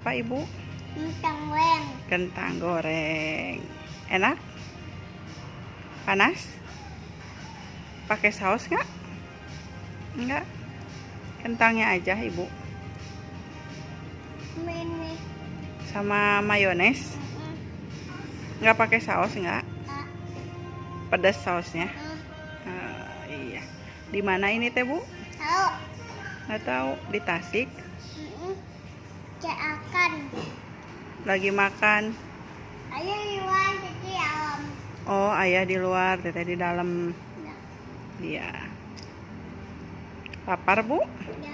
apa Ibu? Kentang goreng. Kentang goreng. Enak? Panas? Pakai saus nggak? Enggak. Kentangnya aja Ibu. Ini. Sama mayones? Nggak pakai saus nggak? Pedas sausnya? Iya. Di mana ini teh Bu? Tahu. Nggak tahu. Di Tasik? Cek akan. Lagi makan. Ayah di luar di dalam. Oh, ayah di luar, teteh di dalam. Iya. Lapar Bu? Ya.